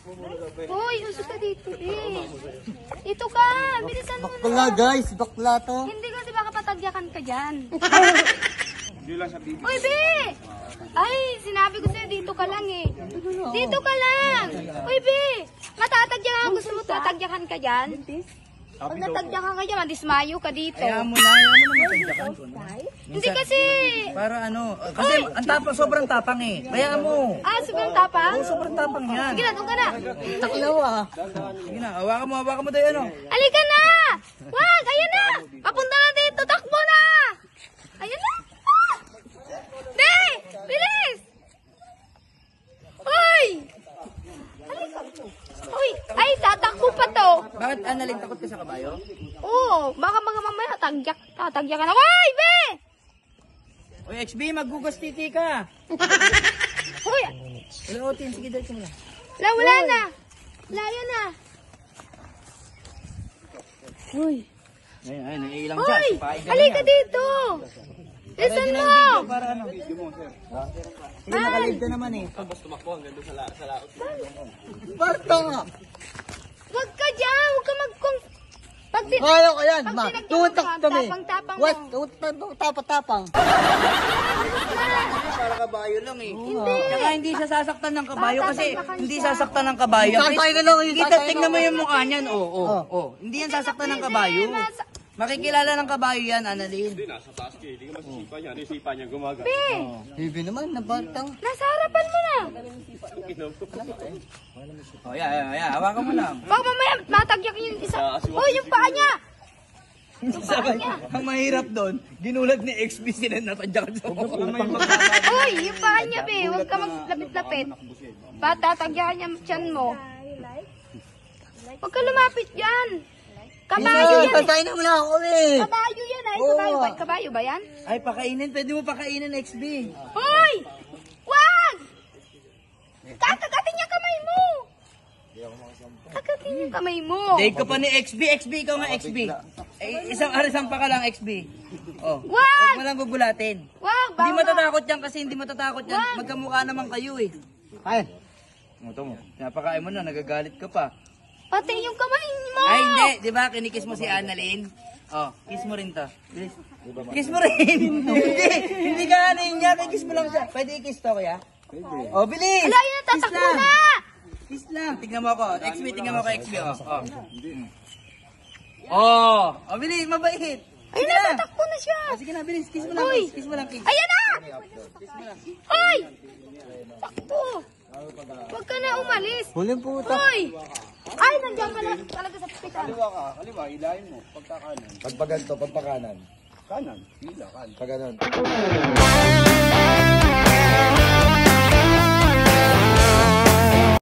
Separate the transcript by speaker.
Speaker 1: Hoy, uso ka dito eh. Dito ka, bilisan mo na.
Speaker 2: Bakla guys, bakla to.
Speaker 1: Hindi kasi baka patagyakan ka dyan.
Speaker 3: Hindi lang sa bibi.
Speaker 1: Uy, Be! Ay, sinabi ko sa'yo, dito ka lang eh. Dito ka lang. Uy, Be! Matatagyakan, gusto mo tatagyakan ka dyan? Pag natagyakan ka dyan, madismayo ka dito.
Speaker 4: Kaya mo naman matagyakan ko.
Speaker 1: Hindi kasi...
Speaker 4: Para ano, kasi ang tapang, sobrang tapang eh. Kaya mo.
Speaker 1: Ah, sobrang tapang?
Speaker 4: Oo, sobrang tapang yan.
Speaker 1: Sige na, doon ka na.
Speaker 2: Taklaw ah.
Speaker 4: Sige na, hawakan mo tayo ano.
Speaker 1: Halika na! Wag, ayan na! Papunta na dito, takbo na! Ayan na! Be! Bilis! Hoy! Halika. Hoy! Ay, tatakbo pa to!
Speaker 4: Bakit Annalyn takot ka sa kabayo?
Speaker 1: Oo, baka mga mamaya tatagyakan ako. Hoy, Be!
Speaker 4: Oy, XB, maggugas titi ka.
Speaker 1: Hoy!
Speaker 4: Wala otin, sige dahil mo lang.
Speaker 1: Wala na! Wala na! Hoy!
Speaker 4: Ay, naiilang siya.
Speaker 1: Hoy!
Speaker 4: Papain ka
Speaker 1: Halika
Speaker 4: niya.
Speaker 1: dito! Listen
Speaker 4: Pwede na
Speaker 1: mo!
Speaker 4: yung video para ano. Sige,
Speaker 1: Man!
Speaker 4: nakalive ka naman eh.
Speaker 2: Barta nga.
Speaker 1: Huwag ka dyan! Huwag ka
Speaker 2: Ayaw ko yan,
Speaker 1: Pag
Speaker 2: ma.
Speaker 1: tinagyan
Speaker 2: Tutak
Speaker 1: ka,
Speaker 2: kami.
Speaker 1: tapang-tapang mo.
Speaker 2: What? Tapang-tapang.
Speaker 4: Para kabayo lang eh.
Speaker 1: Hindi!
Speaker 4: Tsaka hindi siya sasaktan ng kabayo kasi
Speaker 1: Tatagyakan
Speaker 4: hindi
Speaker 1: siya.
Speaker 4: sasaktan ng kabayo.
Speaker 2: Tatay ka lang,
Speaker 4: Kita, tingnan mo yung mukha niyan. Oo. Hindi yan sasaktan ng kabayo. Makikilala ng kabayo yan, Annalyn.
Speaker 3: Hindi, nasa taas ka. Hindi ka masisipa niya. Ano yung sipa niya gumaga?
Speaker 1: Be!
Speaker 2: Bibi naman, nabatang.
Speaker 1: Nasa harapan mo na!
Speaker 4: Oh, yeah. Hawakan mo lang.
Speaker 1: Baka mamaya matagyak yung isa. Hoy, yung paa niya!
Speaker 4: Ang mahirap doon, ginulat ni XB sila natadyakan sa mukha.
Speaker 1: Hoy, yung paa niya, Be! Huwag ka maglapit-lapit. Patatagyakan niya ang tiyan mo. Huwag ka lumapit dyan! Kabayo yan eh!
Speaker 2: Tatay na muna ako eh.
Speaker 1: Kabayo yan eh! Kabayo ba yan?
Speaker 4: Ay, pakainin. Pwede mo pakainin, XB.
Speaker 1: Hoy! Wag! Kakagatin niya kamay mo! Kagatin niya kamay mo!
Speaker 4: Dave ka pa ni XB. XB, ikaw nga XB. Eh, isang pa ka lang, XB. Oh.
Speaker 1: Wag!
Speaker 4: Huwag mo lang bubulatin.
Speaker 1: Wag!
Speaker 4: Hindi
Speaker 1: Baka
Speaker 4: matatakot yan kasi hindi matatakot yan.
Speaker 1: Wag.
Speaker 4: Magkamukha naman kayo eh.
Speaker 2: Ay,
Speaker 4: Ito mo. Napakain mo na, nagagalit ka pa.
Speaker 1: pati yung kamay mo!
Speaker 4: Ay, hindi. Di ba, kinikiss mo si Annalyn? Oh, kiss mo rin to. Bilis. Kiss mo rin. Hindi ka ano niya. Kiss mo lang siya. Pwede i-kiss to, kuya? Pwede. Oh, bilis.
Speaker 1: Ala, yun, tatakbo na!
Speaker 4: Kiss lang. Tingnan mo ako. XB, tingnan mo ako, XB. Oh. Oh, bilis. Mabait.
Speaker 1: Ayun na, tatakbo na siya!
Speaker 4: Sige na, bilis. Kiss mo lang.
Speaker 1: Hoy.
Speaker 4: Kiss mo lang, kiss.
Speaker 1: Ayan na! Hoy! Takbo! Huwag ka na umalis!
Speaker 2: huling puta.
Speaker 1: Hoy! Ay, nandiyan ka na talaga sa pipitan.
Speaker 3: Kaliwa, hilahin mo. Pagkakanan.
Speaker 2: Pagpaganto, pagpakanan.
Speaker 3: Kanan. Hila, kanan.
Speaker 2: Paganon.